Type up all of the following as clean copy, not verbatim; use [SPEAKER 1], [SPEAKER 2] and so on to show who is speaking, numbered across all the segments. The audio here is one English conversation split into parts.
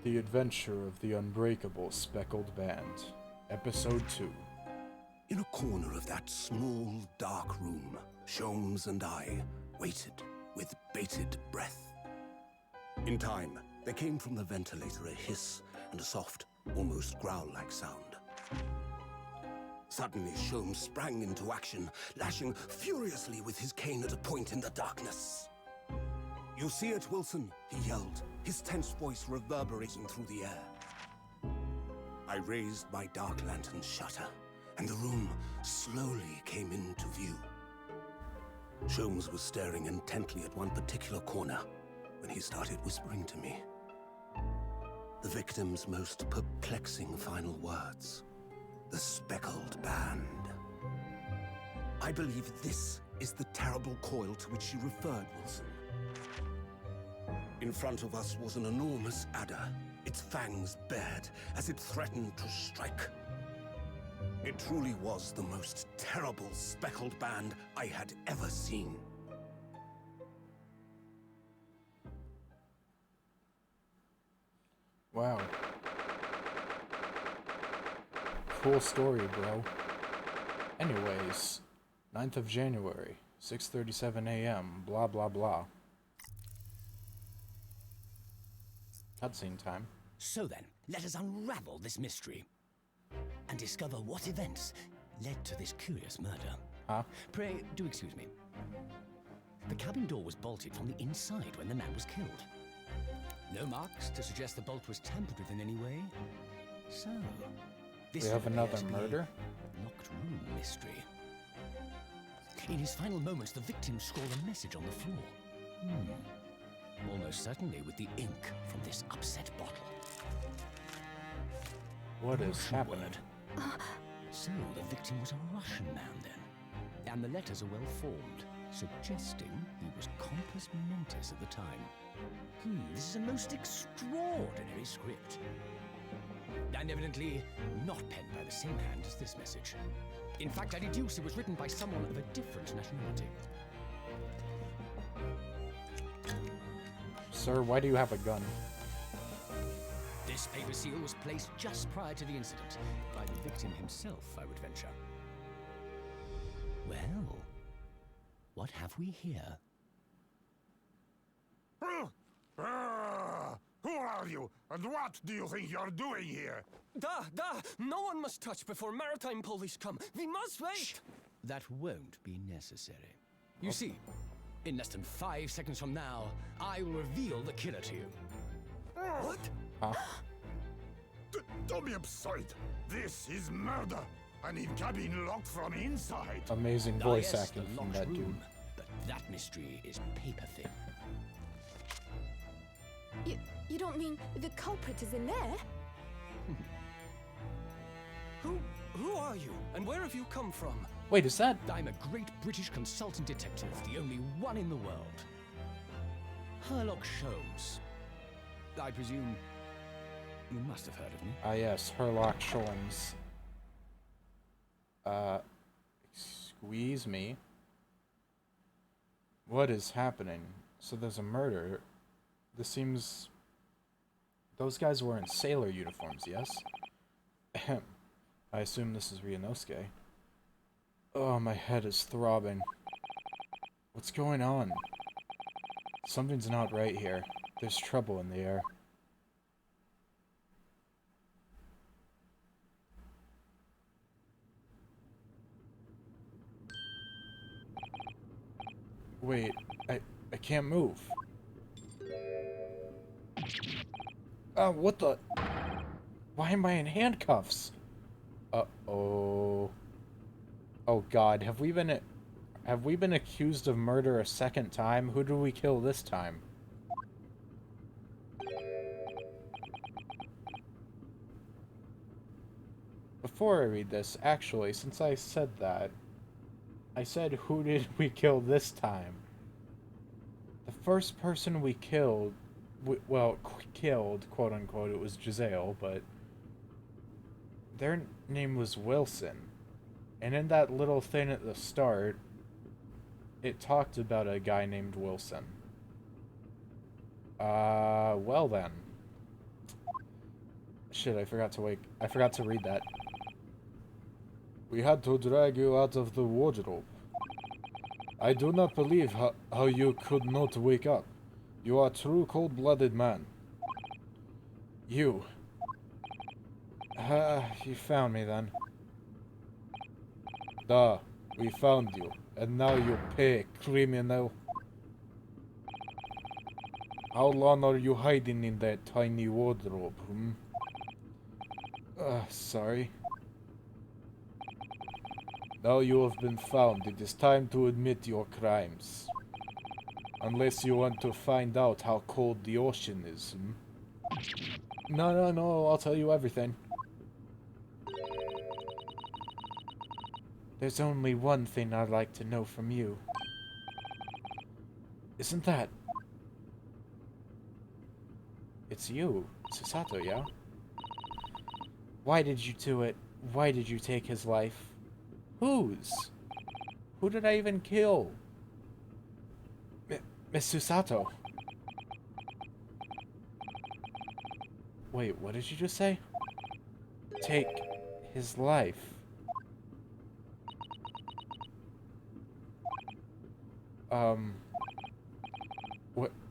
[SPEAKER 1] The Adventure of the Unbreakable Speckled Band, Episode 2.
[SPEAKER 2] In a corner of that small, dark room, Sholmes and I waited with bated breath. In time, there came from the ventilator a hiss and a soft, almost growl-like sound. Suddenly, Sholmes sprang into action, lashing furiously with his cane at a point in the darkness. "You see it, Wilson?" he yelled, his tense voice reverberating through the air. I raised my dark lantern shutter, and the room slowly came into view. Sholmes was staring intently at one particular corner when he started whispering to me. The victim's most perplexing final words. The speckled band. I believe this is the terrible coil to which you referred, Wilson. In front of us was an enormous adder, its fangs bared as it threatened to strike. It truly was the most terrible speckled band I had ever seen.
[SPEAKER 1] Wow. Cool story, bro. Anyways, 9th of January, 6:37 a.m., blah blah blah. Cutscene time.
[SPEAKER 3] So then, let us unravel this mystery and discover what events led to this curious murder.
[SPEAKER 1] Huh?
[SPEAKER 3] Pray, do excuse me. The cabin door was bolted from the inside when the man was killed. No marks to suggest the bolt was tampered with in any way. So, this
[SPEAKER 1] We have another
[SPEAKER 3] appears to be
[SPEAKER 1] murder?
[SPEAKER 3] a locked room mystery. In his final moments, the victim scrawled a message on the floor. Almost certainly with the ink from this upset bottle.
[SPEAKER 1] What is
[SPEAKER 3] Russian
[SPEAKER 1] happening?
[SPEAKER 3] word. So the victim was a Russian man then, and the letters are well formed, suggesting he was compos mentis at the time. This is a most extraordinary script, and evidently not penned by the same hand as this message. In fact, I deduce it was written by someone of a different nationality.
[SPEAKER 1] Sir, why do you have a gun?
[SPEAKER 3] This paper seal was placed just prior to the incident, by the victim himself, I would venture. Well, what have we here?
[SPEAKER 4] Who are you, and what do you think you're doing here?
[SPEAKER 5] No one must touch before maritime police come. We must wait.
[SPEAKER 3] Shh. That won't be necessary. You see, in less than 5 seconds from now, I will reveal the killer to you.
[SPEAKER 4] What?
[SPEAKER 1] Huh?
[SPEAKER 4] Don't be absurd. This is murder. I need cabin locked from inside.
[SPEAKER 1] Amazing voice
[SPEAKER 3] Yes,
[SPEAKER 1] acting
[SPEAKER 3] the
[SPEAKER 1] from
[SPEAKER 3] locked
[SPEAKER 1] that dude.
[SPEAKER 3] room, but that mystery is paper thin.
[SPEAKER 6] You don't mean the culprit is in there?
[SPEAKER 5] Who are you, and where have you come from?
[SPEAKER 1] Wait, is that...
[SPEAKER 3] I'm a great British consultant detective, the only one in the world. Sherlock Sholmes. I presume you must have heard of me.
[SPEAKER 1] Ah yes, Sherlock Sholmes. Excuse me. What is happening? So there's a murder. This seems... Those guys were in sailor uniforms, yes? Ahem. I assume this is Ryunosuke. Oh, my head is throbbing. What's going on? Something's not right here. There's trouble in the air. Wait, I can't move. What the? Why am I in handcuffs? Uh-oh. Oh God, have we been accused of murder a second time? Who do we kill this time? Before I read this, actually, since I said that, I said, who did we kill this time? The first person we killed, killed, quote unquote, it was Giselle, but their name was Wilson. And in that little thing at the start, it talked about a guy named Wilson. Well then. Shit, I forgot to read that. We had to drag you out of the wardrobe. I do not believe how you could not wake up. You are a true cold-blooded man. You. You found me then. Duh, we found you. And now you pay, criminal. How long are you hiding in that tiny wardrobe, sorry. Now you have been found. It is time to admit your crimes. Unless you want to find out how cold the ocean is, No, I'll tell you everything. There's only one thing I'd like to know from you. Isn't that... It's you, Susato, yeah? Why did you do it? Why did you take his life? Whose? Who did I even kill? Miss Susato. Wait, what did you just say? Take his life.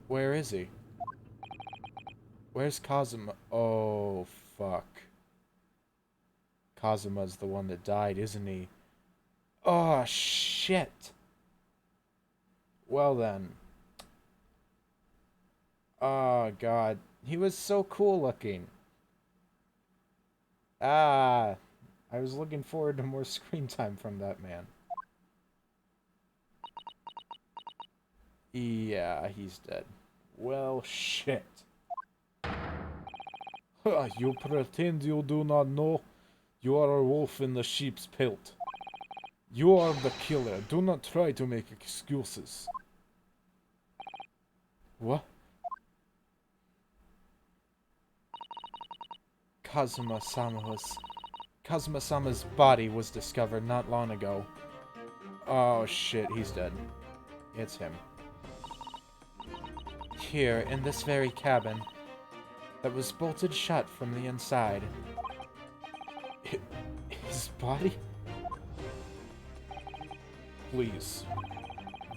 [SPEAKER 1] Where is he? Where's Kazuma? Oh, fuck. Kazuma's the one that died, isn't he? Oh, shit. Well then. Oh, God. He was so cool looking. I was looking forward to more screen time from that man. Yeah, he's dead. Well, shit. You pretend you do not know? You are a wolf in the sheep's pelt. You are the killer. Do not try to make excuses. What? Kazuma-sama's body was discovered not long ago. Oh shit, he's dead. It's him. Here, in this very cabin, that was bolted shut from the inside. His body? Please,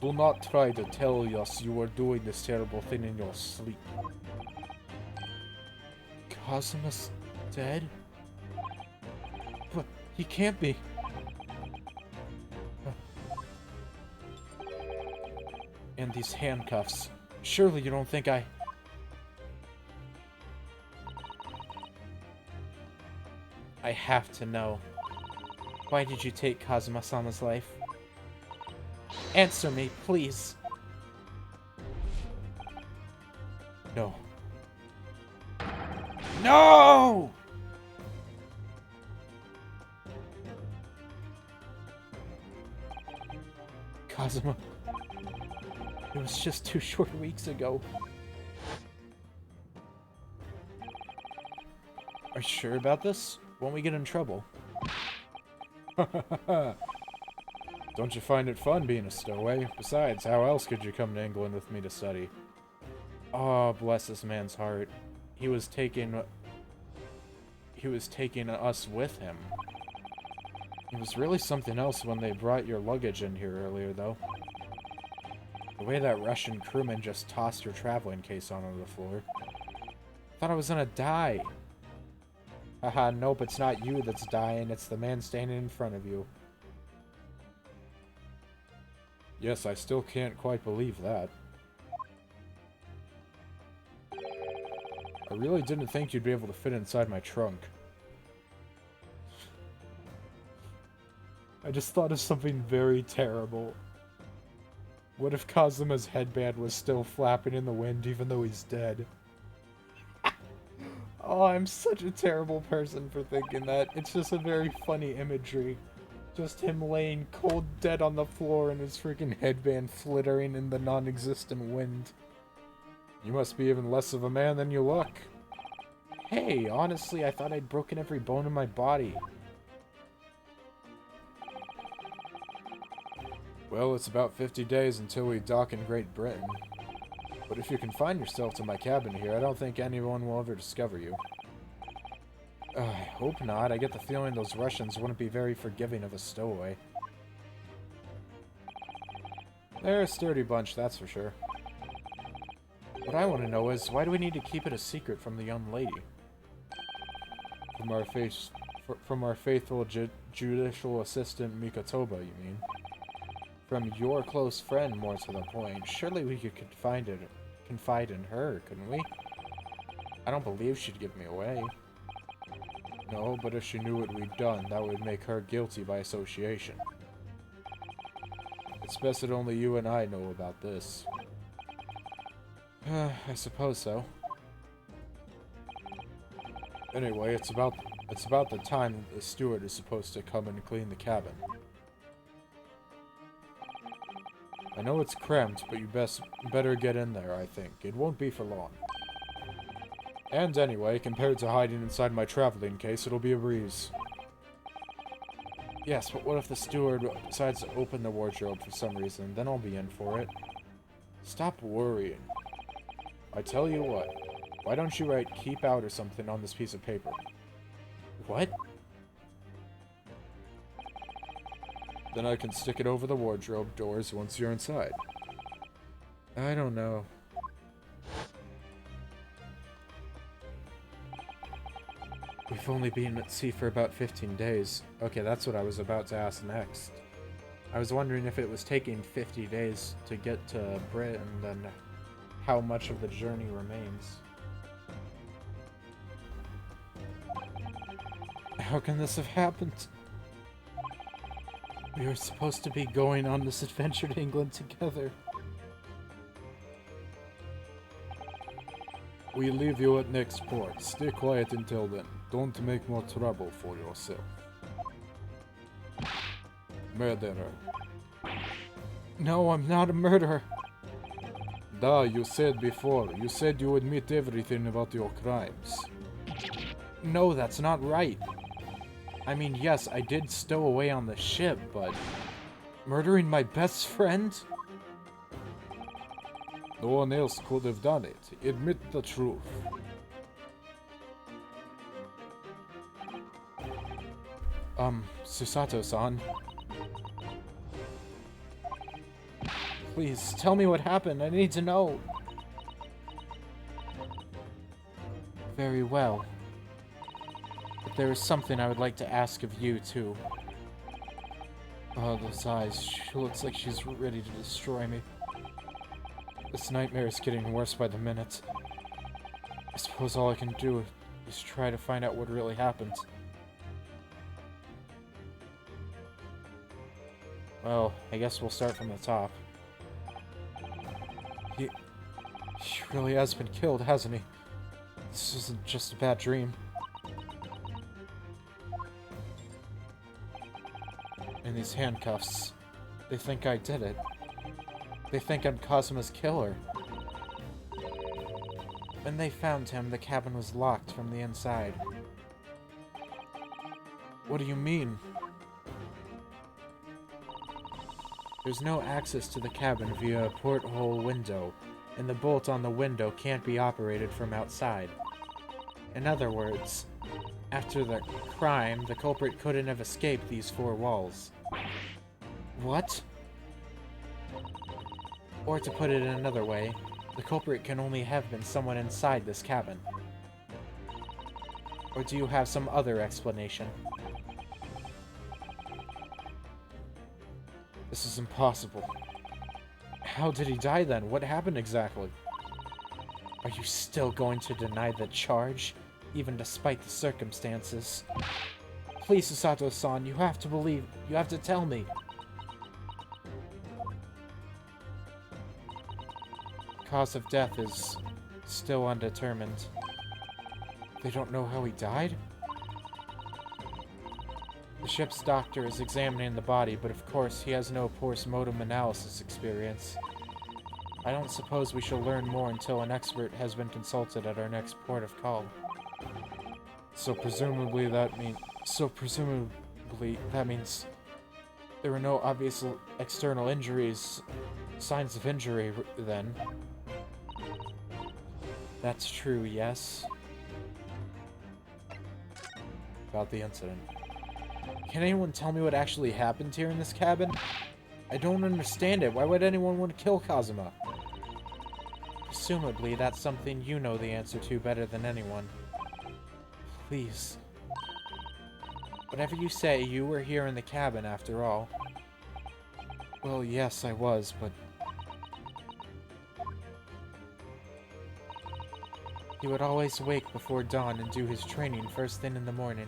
[SPEAKER 1] do not try to tell us you are doing this terrible thing in your sleep. Kazuma's dead? But he can't be. And these handcuffs. Surely you don't think I have to know. Why did you take Kazuma-sama's life? Answer me, please. No. No! Kazuma. It was just 2 short weeks ago. Are you sure about this? Won't we get in trouble? Don't you find it fun being a stowaway? Besides, how else could you come to England with me to study? Oh, bless this man's heart. He was taking us with him. It was really something else when they brought your luggage in here earlier, though. The way that Russian crewman just tossed your traveling case onto the floor. Thought I was gonna die. Haha, nope, it's not you that's dying, it's the man standing in front of you. Yes, I still can't quite believe that. I really didn't think you'd be able to fit inside my trunk. I just thought of something very terrible. What if Kazuma's headband was still flapping in the wind even though he's dead? Oh, I'm such a terrible person for thinking that. It's just a very funny imagery. Just him laying cold dead on the floor and his freaking headband flittering in the non-existent wind. You must be even less of a man than you look. Hey, honestly, I thought I'd broken every bone in my body. Well, it's about 50 days until we dock in Great Britain. But if you confine yourself to my cabin here, I don't think anyone will ever discover you. I hope not. I get the feeling those Russians wouldn't be very forgiving of a stowaway. They're a sturdy bunch, that's for sure. What I want to know is, why do we need to keep it a secret from the young lady? From our faithful judicial assistant Mikotoba, you mean? From your close friend, more to the point. Surely we could confide in her, couldn't we? I don't believe she'd give me away. No, but if she knew what we'd done, that would make her guilty by association. It's best that only you and I know about this. I suppose so. Anyway, it's about the time the steward is supposed to come and clean the cabin. I know it's cramped, but you better get in there, I think. It won't be for long. And anyway, compared to hiding inside my traveling case, it'll be a breeze. Yes, but what if the steward decides to open the wardrobe for some reason? Then I'll be in for it. Stop worrying. I tell you what, why don't you write "keep out" or something on this piece of paper? What? Then I can stick it over the wardrobe doors once you're inside. I don't know. We've only been at sea for about 15 days. Okay, that's what I was about to ask next. I was wondering if it was taking 50 days to get to Britain, then how much of the journey remains. How can this have happened? We were supposed to be going on this adventure to England together. We leave you at next port. Stay quiet until then. Don't make more trouble for yourself. Murderer. No, I'm not a murderer. Da, you said before. You said you would admit everything about your crimes. No, that's not right. I mean, yes, I did stow away on the ship, but... murdering my best friend? No one else could have done it. Admit the truth. Susato-san. Please, tell me what happened. I need to know. Very well. But there is something I would like to ask of you, too. Oh, those eyes. She looks like she's ready to destroy me. This nightmare is getting worse by the minute. I suppose all I can do is try to find out what really happened. Well, I guess we'll start from the top. He really has been killed, hasn't he? This isn't just a bad dream. And these handcuffs. They think I did it. They think I'm Kazuma's killer. When they found him, the cabin was locked from the inside. What do you mean? There's no access to the cabin via a porthole window, and the bolt on the window can't be operated from outside. In other words, after the crime, the culprit couldn't have escaped these four walls. What? Or to put it in another way, the culprit can only have been someone inside this cabin. Or do you have some other explanation? This is impossible. How did he die then? What happened exactly? Are you still going to deny the charge, even despite the circumstances? Please, Susato-san, you have to believe. You have to tell me. Cause of death is still undetermined. They don't know how he died? The ship's doctor is examining the body, but of course he has no post-mortem analysis experience. I don't suppose we shall learn more until an expert has been consulted at our next port of call. So presumably that means there were no obvious external injuries, signs of injury then. about the incident. Can anyone tell me what actually happened here in this cabin? I don't understand it. Why would anyone want to kill Kazuma? Presumably, that's something you know the answer to better than anyone. Please. Whatever you say, you were here in the cabin after all. Well, yes, I was, but... He would always wake before dawn and do his training first thing in the morning.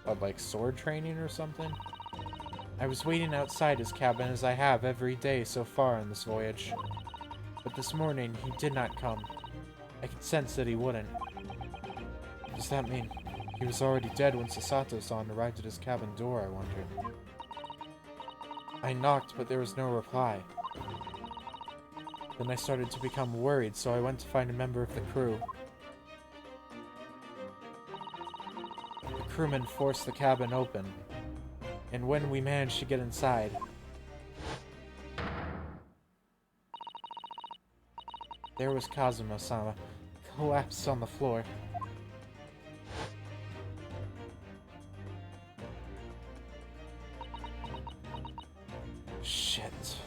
[SPEAKER 1] What, like sword training or something? I was waiting outside his cabin as I have every day so far on this voyage. But this morning, he did not come. I could sense that he wouldn't. Does that mean he was already dead when Sasato-san arrived at his cabin door, I wondered? I knocked, but there was no reply. Then I started to become worried, so I went to find a member of the crew. The crewman forced the cabin open, and when we managed to get inside, there was Kazuma-sama, collapsed on the floor. Shit.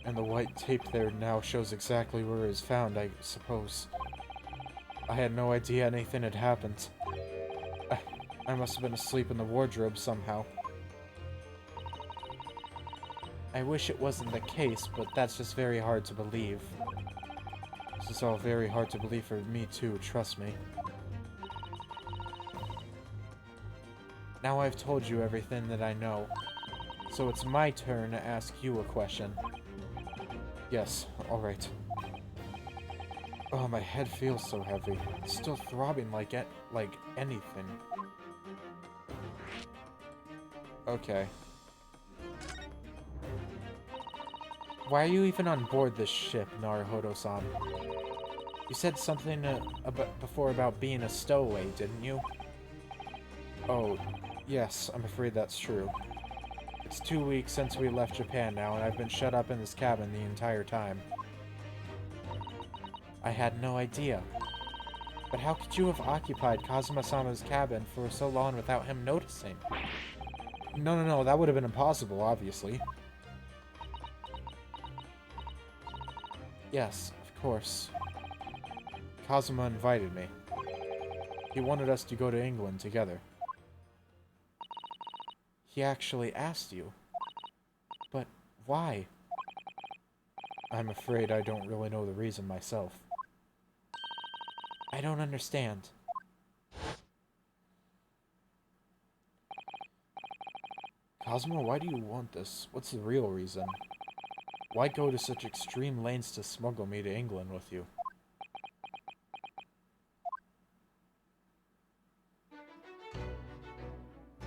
[SPEAKER 1] And the white tape there now shows exactly where it was found, I suppose. I had no idea anything had happened. I must have been asleep in the wardrobe somehow. I wish it wasn't the case, but that's just very hard to believe. This is all very hard to believe for me too, trust me. Now I've told you everything that I know, so it's my turn to ask you a question. Yes, alright. Oh, my head feels so heavy. It's still throbbing like anything. Okay. Why are you even on board this ship, Naruhodo-san? You said something before about being a stowaway, didn't you? Oh, yes, I'm afraid that's true. It's 2 weeks since we left Japan now, and I've been shut up in this cabin the entire time. I had no idea. But how could you have occupied Kazuma-sama's cabin for so long without him noticing? No, that would have been impossible, obviously. Yes, of course. Kazuma invited me. He wanted us to go to England together. He actually asked you. But why? I'm afraid I don't really know the reason myself. I don't understand. Cosmo, why do you want this? What's the real reason? Why go to such extreme lengths to smuggle me to England with you?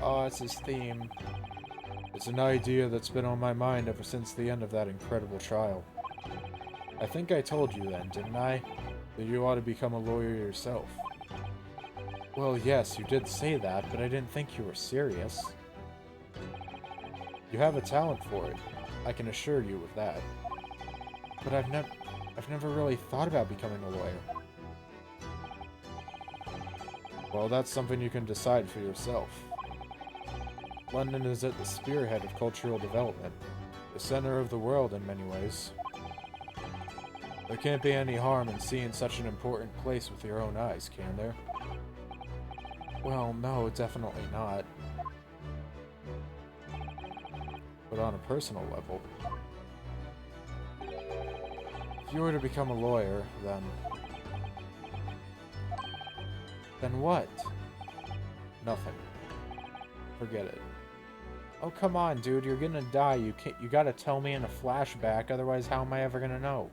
[SPEAKER 1] Oh, it's his theme. It's an idea that's been on my mind ever since the end of that incredible trial. I think I told you then, didn't I? That you ought to become a lawyer yourself. Well, yes, you did say that, but I didn't think you were serious. You have a talent for it. I can assure you of that. But I've never really thought about becoming a lawyer. Well, that's something you can decide for yourself. London is at the spearhead of cultural development, the center of the world in many ways. There can't be any harm in seeing such an important place with your own eyes, can there? Well, no, definitely not. But on a personal level, if you were to become a lawyer, then what? Nothing. Forget it. Oh, come on, dude, you're gonna die. You gotta tell me in a flashback, otherwise how am I ever gonna know?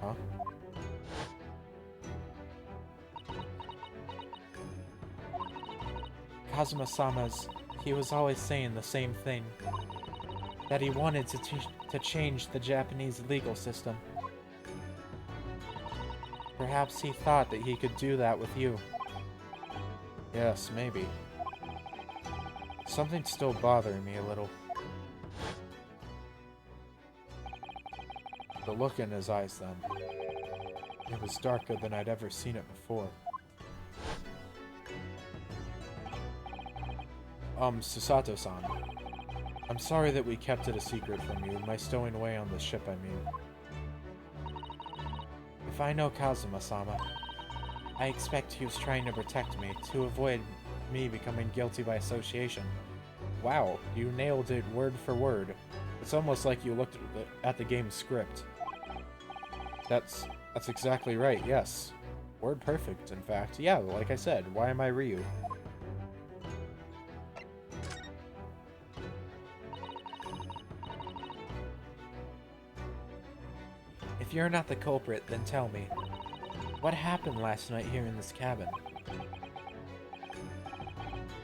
[SPEAKER 1] Huh? Kazuma-sama's, he was always saying the same thing. That he wanted to change the Japanese legal system. Perhaps he thought that he could do that with you. Yes, maybe. Something's still bothering me a little. The look in his eyes, then. It was darker than I'd ever seen it before. Susato-san. I'm sorry that we kept it a secret from you, my stowing away on the ship, I mean. If I know Kazuma-sama, I expect he was trying to protect me, to avoid me becoming guilty by association. Wow, you nailed it word for word. It's almost like you looked at the game's script. That's exactly right, yes. Word perfect, in fact. Yeah, like I said, why am I Ryu? If you're not the culprit, then tell me. What happened last night here in this cabin?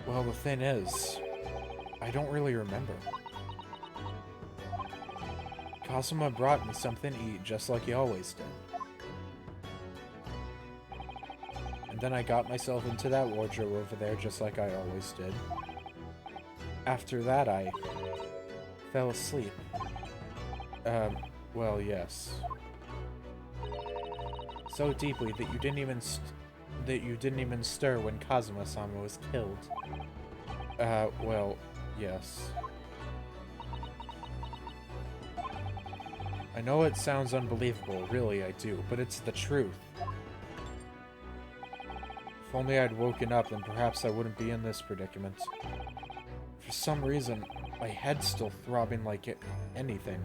[SPEAKER 1] Well, the thing is, I don't really remember. Kazuma brought me something to eat just like he always did. And then I got myself into that wardrobe over there just like I always did. After that, I fell asleep. Well, yes. So deeply that you didn't even stir when Kazuma-sama was killed. Well, yes. I know it sounds unbelievable, really I do, but it's the truth. If only I'd woken up, then perhaps I wouldn't be in this predicament. For some reason, my head's still throbbing like anything.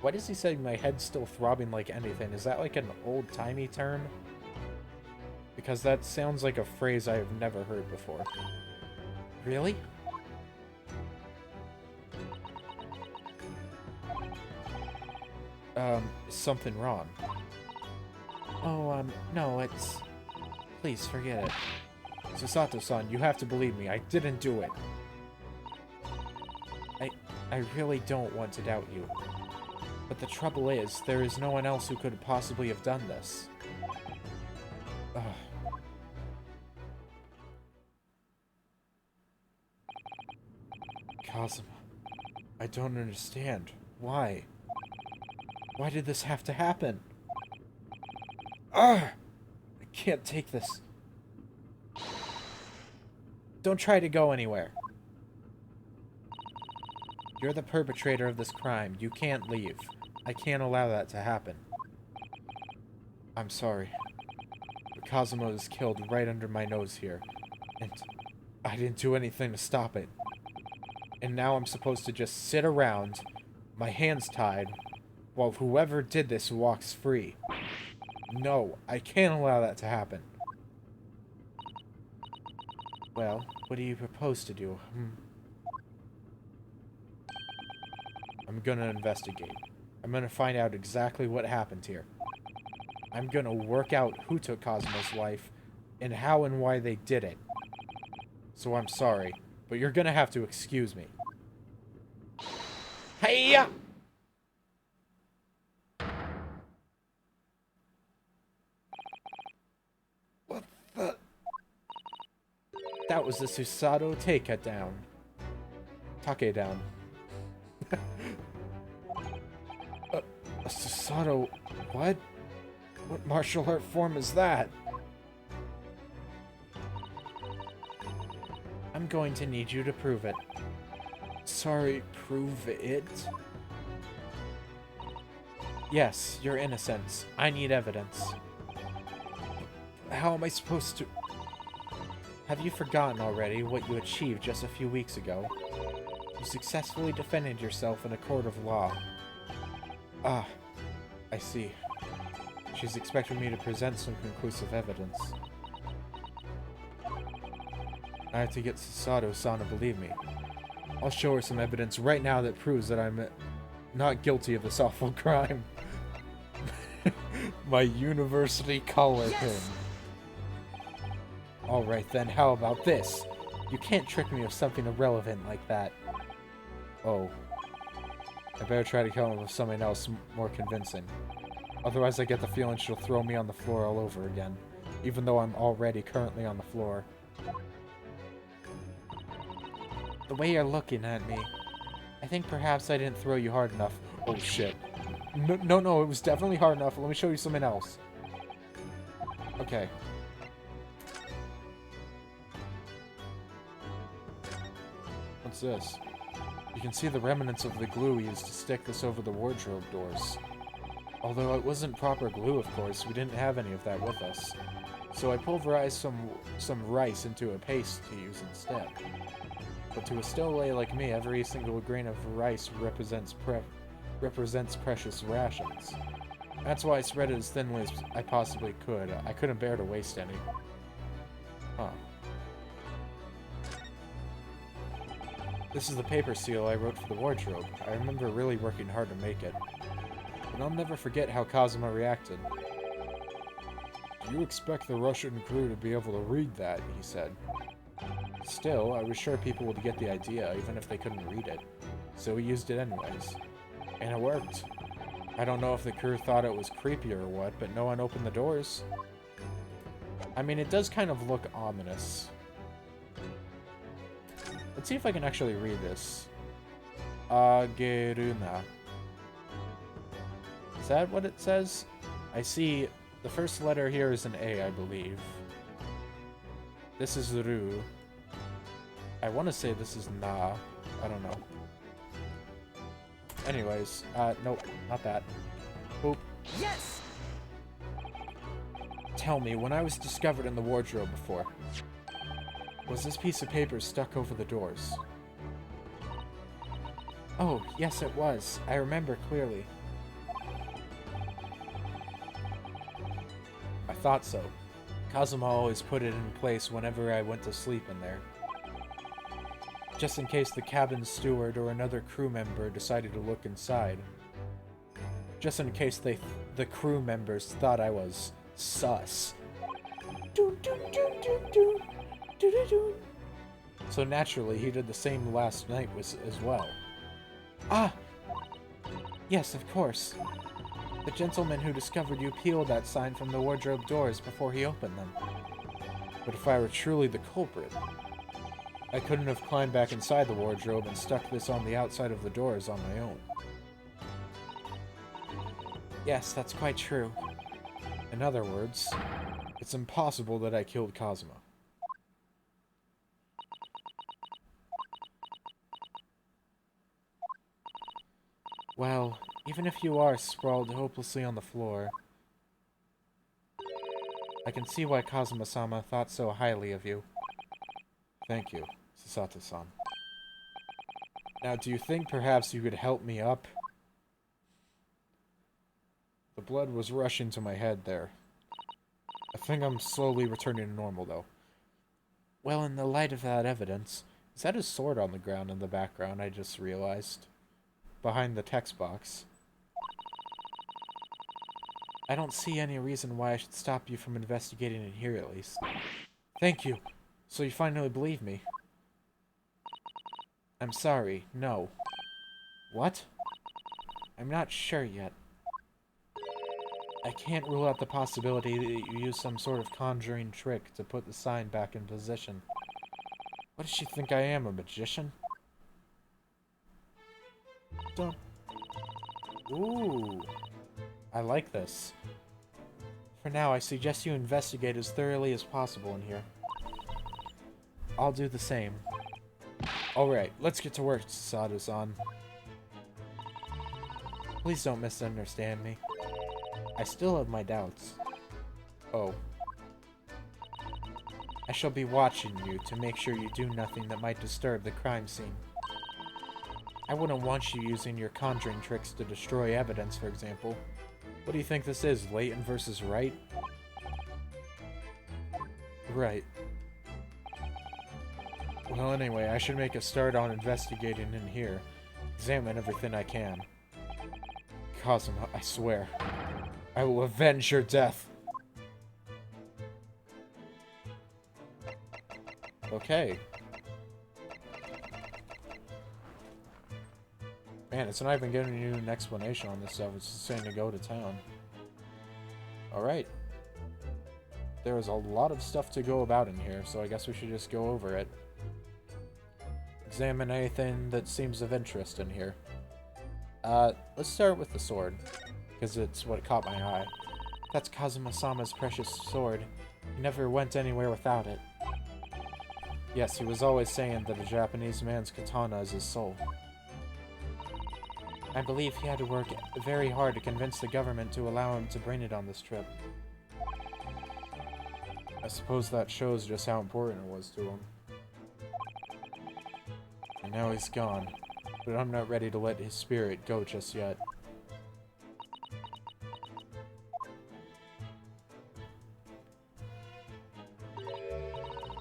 [SPEAKER 1] Why does he say my head's still throbbing like anything? Is that like an old-timey term? Because that sounds like a phrase I have never heard before. Really? Is something wrong? Oh, no, it's... Please, forget it. Susato-san, you have to believe me. I didn't do it. I really don't want to doubt you. But the trouble is, there is no one else who could possibly have done this. Ugh. Kazuma, I don't understand. Why? Why did this have to happen? Ugh! I can't take this. Don't try to go anywhere. You're the perpetrator of this crime. You can't leave. I can't allow that to happen. I'm sorry. But Kazuma was killed right under my nose here. And I didn't do anything to stop it. And now I'm supposed to just sit around, my hands tied, while whoever did this walks free. No, I can't allow that to happen. Well, what do you propose to do? I'm gonna investigate. I'm gonna find out exactly what happened here. I'm gonna work out who took Kazuma's life, and how and why they did it. So I'm sorry, but you're gonna have to excuse me. Hey-ya! What the? That was the Susato Take down. Take down. A Susato... what? What martial art form is that? I'm going to need you to prove it. Sorry, prove it? Yes, your innocence. I need evidence. How am I supposed to... Have you forgotten already what you achieved just a few weeks ago? You successfully defended yourself in a court of law. Ah, I see. She's expecting me to present some conclusive evidence. I have to get Susato-san to believe me. I'll show her some evidence right now that proves that I'm not guilty of this awful crime. My university collar pin. Alright then, how about this? You can't trick me with something irrelevant like that. Oh. I better try to come up with something else more convincing. Otherwise I get the feeling she'll throw me on the floor all over again. Even though I'm already currently on the floor. The way you're looking at me, I think perhaps I didn't throw you hard enough. Oh shit. No, it was definitely hard enough. Let me show you something else. Okay. What's this? You can see the remnants of the glue we used to stick this over the wardrobe doors. Although it wasn't proper glue, of course, we didn't have any of that with us. So I pulverized some rice into a paste to use instead. But to a stowaway like me, every single grain of rice represents precious rations. That's why I spread it as thinly as I possibly could. I couldn't bear to waste any. Huh. This is the paper seal I wrote for the wardrobe. I remember really working hard to make it. But I'll never forget how Kazuma reacted. Do you expect the Russian crew to be able to read that? He said. Still, I was sure people would get the idea, even if they couldn't read it. So we used it anyways. And it worked. I don't know if the crew thought it was creepy or what, but no one opened the doors. I mean, it does kind of look ominous. Let's see if I can actually read this. Ageruna. Is that what it says? I see the first letter here is an A, I believe. This is Ru. I want to say this is Na. I don't know. Anyways, nope, not that. Oop.
[SPEAKER 5] Yes!
[SPEAKER 1] Tell me, when I was discovered in the wardrobe before, was this piece of paper stuck over the doors? Oh, yes it was. I remember clearly. I thought so. Kazuma always put it in place whenever I went to sleep in there. Just in case the cabin steward or another crew member decided to look inside. Just in case the crew members thought I was sus. So naturally, he did the same last night as well. Ah! Yes, of course. The gentleman who discovered you peeled that sign from the wardrobe doors before he opened them. But if I were truly the culprit, I couldn't have climbed back inside the wardrobe and stuck this on the outside of the doors on my own. Yes, that's quite true. In other words, it's impossible that I killed Kazuma. Well, even if you are sprawled hopelessly on the floor, I can see why Kazuma-sama thought so highly of you. Thank you, Sasata-san. Now, do you think perhaps you could help me up? The blood was rushing to my head there. I think I'm slowly returning to normal, though. Well, in the light of that evidence... Is that a sword on the ground in the background, I just realized? Behind the text box. I don't see any reason why I should stop you from investigating it here, at least. Thank you. So you finally believe me. I'm sorry, no. What? I'm not sure yet. I can't rule out the possibility that you use some sort of conjuring trick to put the sign back in position. What does she think I am, a magician? Dun. Ooh. I like this. For now, I suggest you investigate as thoroughly as possible in here. I'll do the same. Alright, let's get to work, Sato-san. Please don't misunderstand me. I still have my doubts. Oh. I shall be watching you to make sure you do nothing that might disturb the crime scene. I wouldn't want you using your conjuring tricks to destroy evidence, for example. What do you think this is, Leighton versus Wright? Right. Well, anyway, I should make a start on investigating in here. Examine everything I can. Kazuma, I swear. I will avenge your death. Okay. Man, it's not even giving you an explanation on this stuff. It's just saying to go to town. Alright. There is a lot of stuff to go about in here, so I guess we should just go over it. Examine anything that seems of interest in here. Let's start with the sword, because it's what caught my eye. That's Kazuma-sama's precious sword. He never went anywhere without it. Yes, he was always saying that a Japanese man's katana is his soul. I believe he had to work very hard to convince the government to allow him to bring it on this trip. I suppose that shows just how important it was to him. And now he's gone, but I'm not ready to let his spirit go just yet.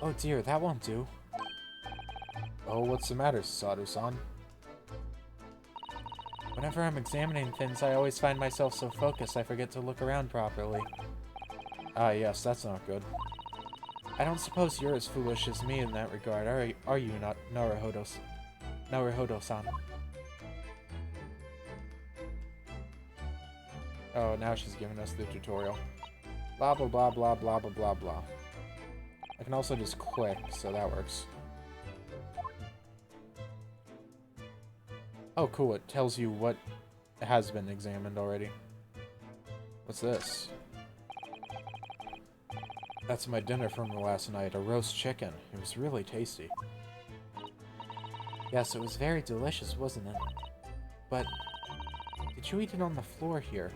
[SPEAKER 1] Oh dear, that won't do. Oh, what's the matter, Sato-san? Whenever I'm examining things, I always find myself so focused I forget to look around properly. Ah, yes, that's not good. I don't suppose you're as foolish as me in that regard, are you not, Naruhodo-san? Oh, now she's giving us the tutorial. Blah, blah, blah, blah, blah, blah, blah, blah. I can also just click, so that works. Oh, cool. It tells you what has been examined already. What's this? That's my dinner from last night, a roast chicken. It was really tasty. Yes, it was very delicious, wasn't it? But, did you eat it on the floor here?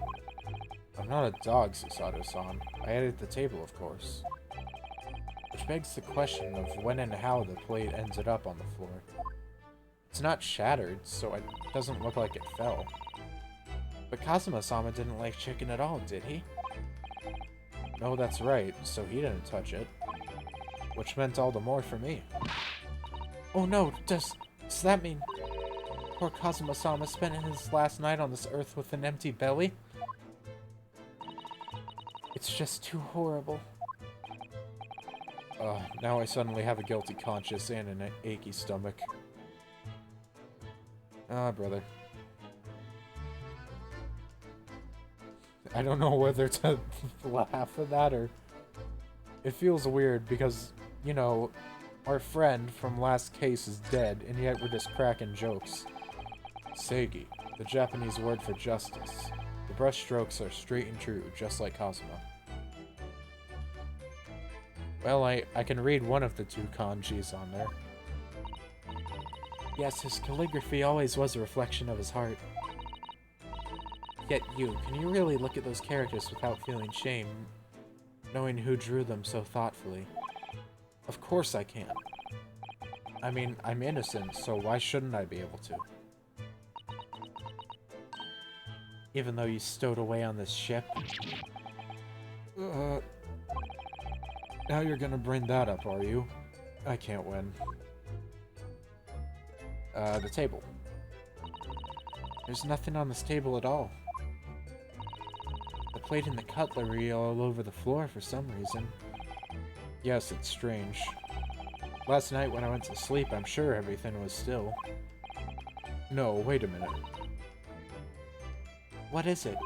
[SPEAKER 1] I'm not a dog, Susato-san. I ate at the table, of course. Which begs the question of when and how the plate ended up on the floor. It's not shattered, so it doesn't look like it fell. But Kazuma-sama didn't like chicken at all, did he? No, that's right, so he didn't touch it. Which meant all the more for me. Oh no, does that mean poor Kazuma-sama spent his last night on this earth with an empty belly? It's just too horrible. Now I suddenly have a guilty conscience and an achy stomach. Ah, brother. I don't know whether to laugh at that or... It feels weird because, you know, our friend from last case is dead, and yet we're just cracking jokes. Seigi, the Japanese word for justice. The brushstrokes are straight and true, just like Kazuma. Well, I can read one of the two kanjis on there. Yes, his calligraphy always was a reflection of his heart. Yet you, can you really look at those characters without feeling shame, knowing who drew them so thoughtfully? Of course I can. I mean, I'm innocent, so why shouldn't I be able to? Even though you stowed away on this ship? Now you're gonna bring that up, are you? I can't win. The table. There's nothing on this table at all. The plate and the cutlery all over the floor for some reason. Yes, it's strange. Last night when I went to sleep, I'm sure everything was still. No, wait a minute. What is it?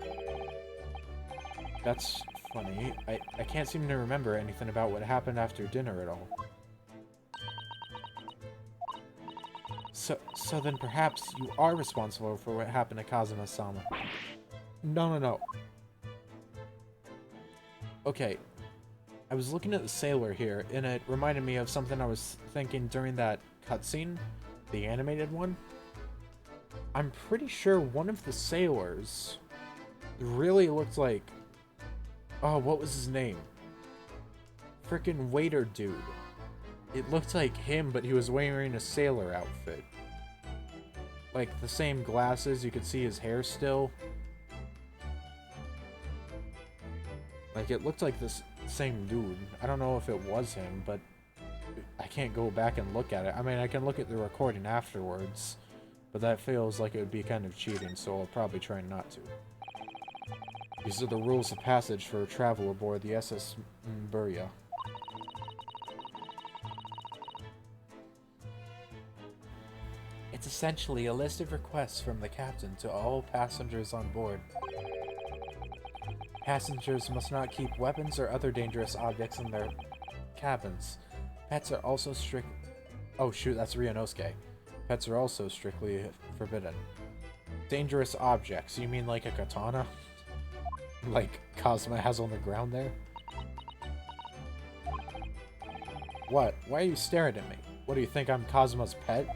[SPEAKER 1] That's funny. I can't seem to remember anything about what happened after dinner at all. So then perhaps you are responsible for what happened to Kazuma-sama. No. Okay. I was looking at the sailor here, and it reminded me of something I was thinking during that cutscene, the animated one. I'm pretty sure one of the sailors really looked like... Oh, what was his name? Frickin' waiter dude. It looked like him, but he was wearing a sailor outfit. Like, the same glasses, you could see his hair still. Like, it looked like this same dude. I don't know if it was him, but I can't go back and look at it. I mean, I can look at the recording afterwards, but that feels like it would be kind of cheating, so I'll probably try not to. These are the rules of passage for travel aboard the SS Mburia. It's essentially a list of requests from the captain to all passengers on board. Passengers must not keep weapons or other dangerous objects in their cabins. Pets are also strict... Oh shoot, that's Ryunosuke. Pets are also strictly forbidden. Dangerous objects, you mean like a katana? Like Cosmo has on the ground there? What? Why are you staring at me? What do you think, I'm Cosmo's pet?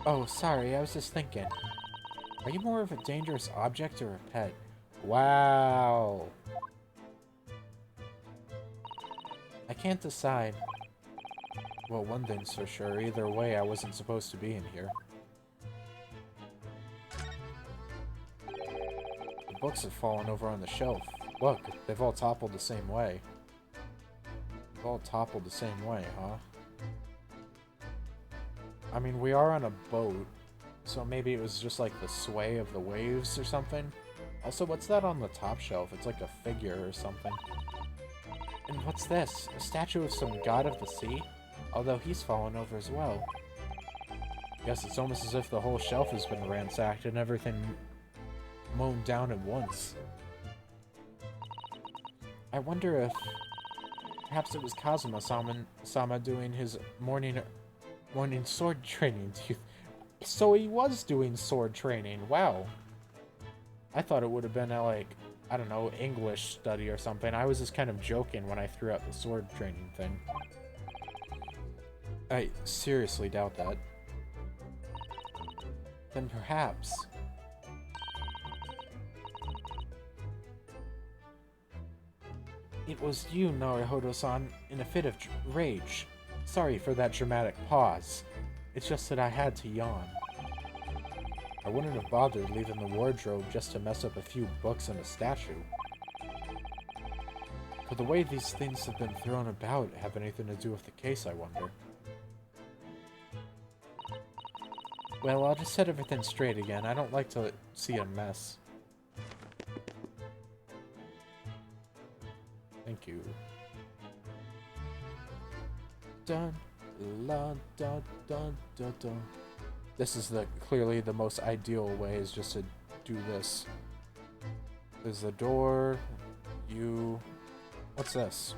[SPEAKER 1] Oh, sorry, I was just thinking. Are you more of a dangerous object or a pet? Wow. I can't decide. Well, one thing's for sure. Either way, I wasn't supposed to be in here. The books have fallen over on the shelf. Look, they've all toppled the same way. They've all toppled the same way, huh? I mean, we are on a boat, so maybe it was just like the sway of the waves or something. Also, what's that on the top shelf? It's like a figure or something. And what's this? A statue of some god of the sea? Although he's fallen over as well. Guess it's almost as if the whole shelf has been ransacked and everything mown down at once. I wonder if perhaps it was Kazuma-sama doing his morning sword training. So he was doing sword training. Wow. I thought it would have been like, I don't know, English study or something. I was just kind of joking when I threw out the sword training thing. I seriously doubt that. Then perhaps... it was you, Naruhodo-san, in a fit of rage. Sorry for that dramatic pause. It's just that I had to yawn. I wouldn't have bothered leaving the wardrobe just to mess up a few books and a statue. Could the way these things have been thrown about have anything to do with the case, I wonder? Well, I'll just set everything straight again. I don't like to see a mess. Thank you. Dun, la, dun, dun, dun, dun. This is clearly the most ideal way, is just to do this. There's the door. What's this?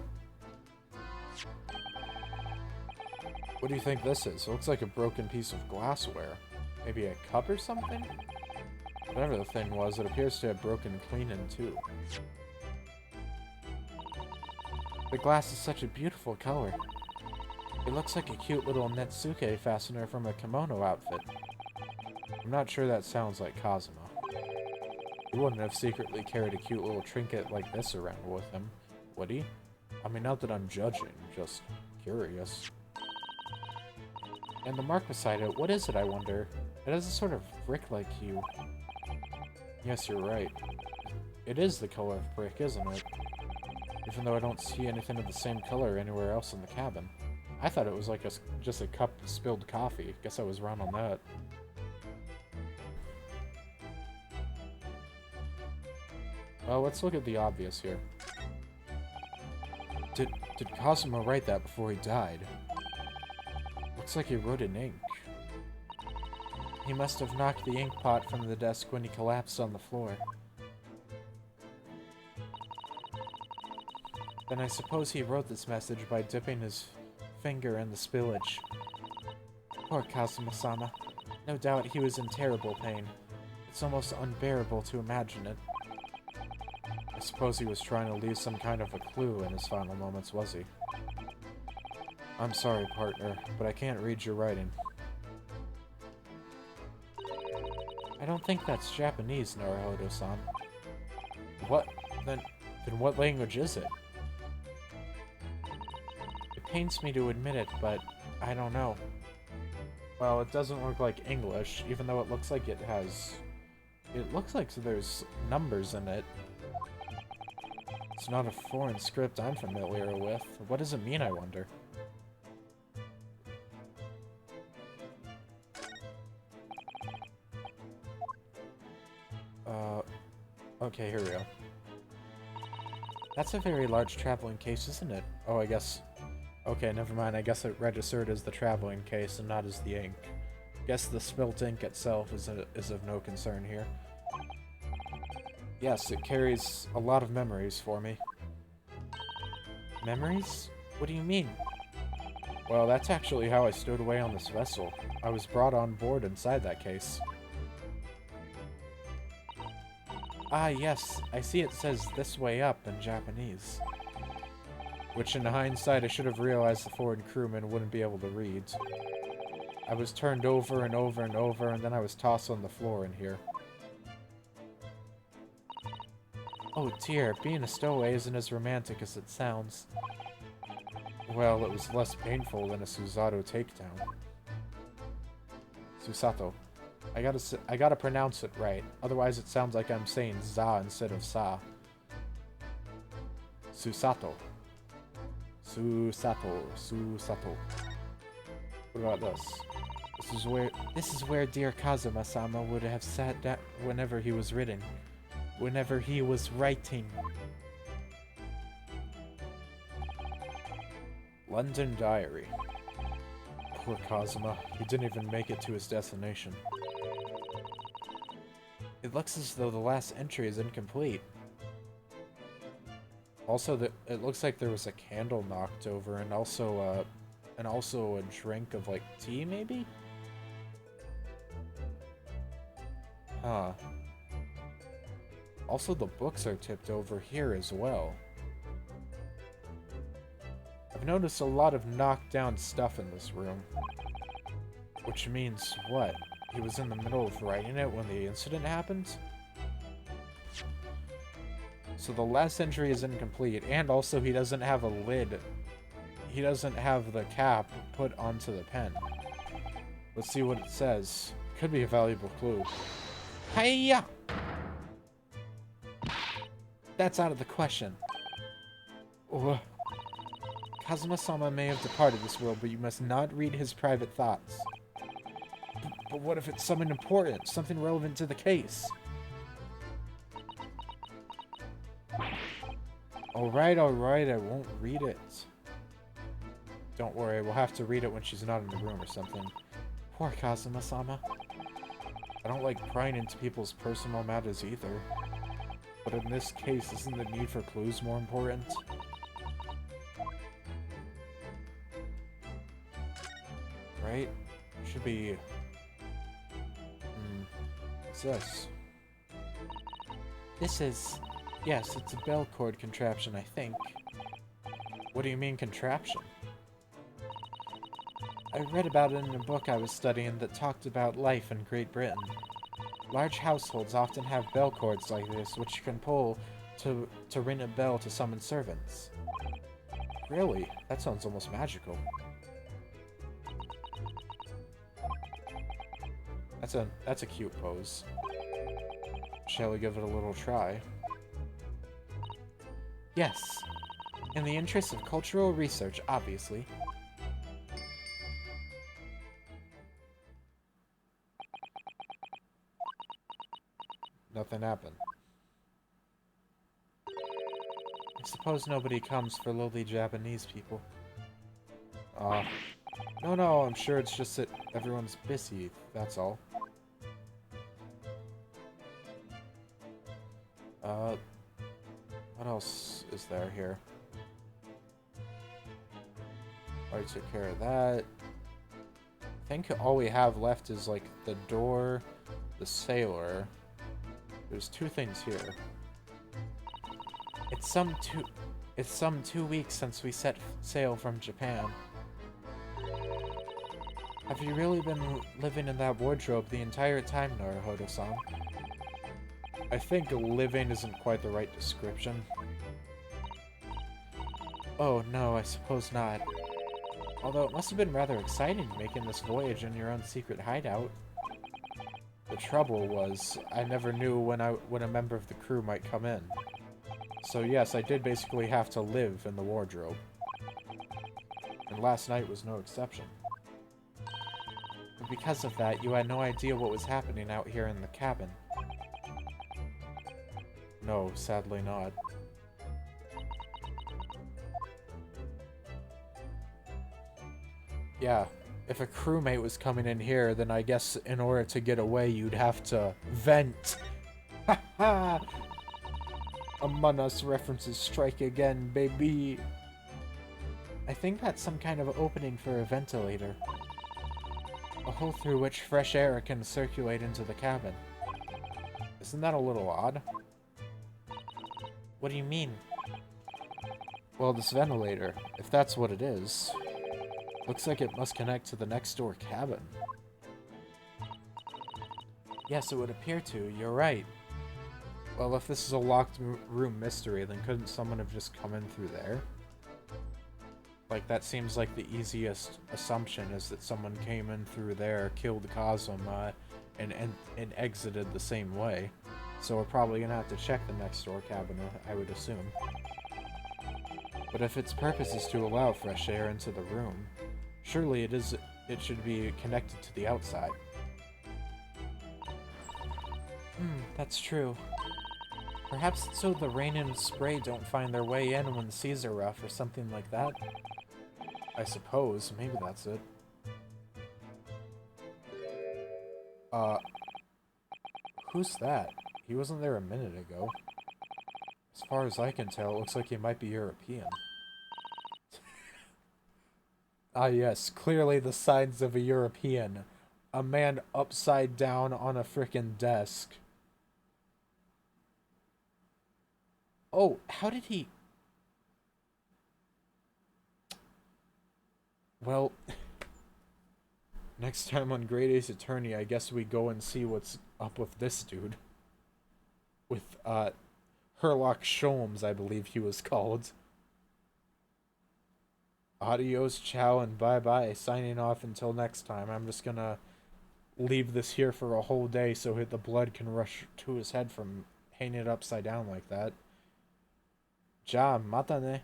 [SPEAKER 1] What do you think this is? It looks like a broken piece of glassware. Maybe a cup or something? Whatever the thing was, it appears to have broken clean in two. The glass is such a beautiful color. It looks like a cute little Netsuke fastener from a kimono outfit. I'm not sure that sounds like Kazuma. He wouldn't have secretly carried a cute little trinket like this around with him, would he? I mean, not that I'm judging, just curious. And the mark beside it, what is it, I wonder? It has a sort of brick-like hue. Yes, you're right. It is the color of brick, isn't it? Even though I don't see anything of the same color anywhere else in the cabin. I thought it was like just a cup of spilled coffee. Guess I was wrong on that. Well, let's look at the obvious here. Did Kazuma write that before he died? Looks like he wrote in ink. He must have knocked the ink pot from the desk when he collapsed on the floor. Then I suppose he wrote this message by dipping his finger in the spillage. Poor Kazuma-sama. No doubt he was in terrible pain. It's almost unbearable to imagine it. I suppose he was trying to leave some kind of a clue in his final moments, was he? I'm sorry, partner, but I can't read your writing. I don't think that's Japanese, Naruhodo-san. What? Then what language is it? It pains me to admit it, but I don't know. Well, it doesn't look like English, even though it looks like it has... It looks like there's numbers in it. It's not a foreign script I'm familiar with. What does it mean, I wonder? Okay, here we go. That's a very large traveling case, isn't it? Oh, I guess... Okay, never mind. I guess it registered as the traveling case and not as the ink. Guess the spilt ink itself is of no concern here. Yes, it carries a lot of memories for me. Memories? What do you mean? Well, that's actually how I stowed away on this vessel. I was brought on board inside that case. Ah, yes, I see it says "this way up" in Japanese. Which, in hindsight, I should have realized the foreign crewman wouldn't be able to read. I was turned over and over and over, and then I was tossed on the floor in here. Oh dear, being a stowaway isn't as romantic as it sounds. Well, it was less painful than a Susato takedown. Susato. I gotta pronounce it right, otherwise it sounds like I'm saying za instead of sa. Susato. Susato. What about this? This is where dear Kazuma-sama would have sat down whenever he was writing. Whenever he was writing. London Diary. Poor Kazuma. He didn't even make it to his destination. It looks as though the last entry is incomplete. Also, it looks like there was a candle knocked over, and also a drink of like tea, maybe? Huh. Also, the books are tipped over here as well. I've noticed a lot of knocked down stuff in this room. Which means what? He was in the middle of writing it when the incident happened? So the last entry is incomplete, and also he doesn't have a lid. He doesn't have the cap put onto the pen. Let's see what it says. Could be a valuable clue. Hiya! That's out of the question. Oh. Kazuma-sama may have departed this world, but you must not read his private thoughts. But what if it's something important, something relevant to the case? Alright, I won't read it. Don't worry, we'll have to read it when she's not in the room or something. Poor Kazuma-sama. I don't like prying into people's personal matters either. But in this case, isn't the need for clues more important? Right? Should be... What's this? This is... Yes, it's a bell cord contraption, I think. What do you mean, contraption? I read about it in a book I was studying that talked about life in Great Britain. Large households often have bell cords like this, which you can pull to ring a bell to summon servants. Really? That sounds almost magical. That's a cute pose. Shall we give it a little try? Yes. In the interest of cultural research, obviously. Nothing happened. I suppose nobody comes for lowly Japanese people. No, I'm sure it's just that everyone's busy, that's all. What else is there here? Already took care of that. I think all we have left is, like, the door, the sailor. There's two things here. It's some 2 weeks since we set sail from Japan. Have you really been living in that wardrobe the entire time, Naruhodo-san? I think living isn't quite the right description. Oh no, I suppose not. Although it must have been rather exciting making this voyage in your own secret hideout. The trouble was, I never knew when a member of the crew might come in. So yes, I did basically have to live in the wardrobe. And last night was no exception. But because of that, you had no idea what was happening out here in the cabin. No, sadly not. Yeah, if a crewmate was coming in here, then I guess in order to get away, you'd have to vent. Ha ha! Among Us references strike again, baby. I think that's some kind of opening for a ventilator. A hole through which fresh air can circulate into the cabin. Isn't that a little odd? What do you mean? Well, this ventilator, if that's what it is, looks like it must connect to the next door cabin. Yes, it would appear to. You're right. Well, if this is a locked room mystery, then couldn't someone have just come in through there? Like, that seems like the easiest assumption, is that someone came in through there, killed Kazuma, and exited the same way. So we're probably gonna have to check the next door cabinet, I would assume. But if its purpose is to allow fresh air into the room, surely it should be connected to the outside. That's true. Perhaps it's so the rain and spray don't find their way in when the seas are rough or something like that. I suppose. Maybe that's it. Who's that? He wasn't there a minute ago. As far as I can tell, it looks like he might be European. Ah yes, clearly the signs of a European. A man upside down on a frickin' desk. Oh, how did he... Well, next time on Great Ace Attorney, I guess we go and see what's up with this dude. With, Herlock Sholmes, I believe he was called. Adios, ciao, and bye-bye. Signing off until next time. I'm just gonna leave this here for a whole day so the blood can rush to his head from hanging it upside down like that. Ja, mata ne.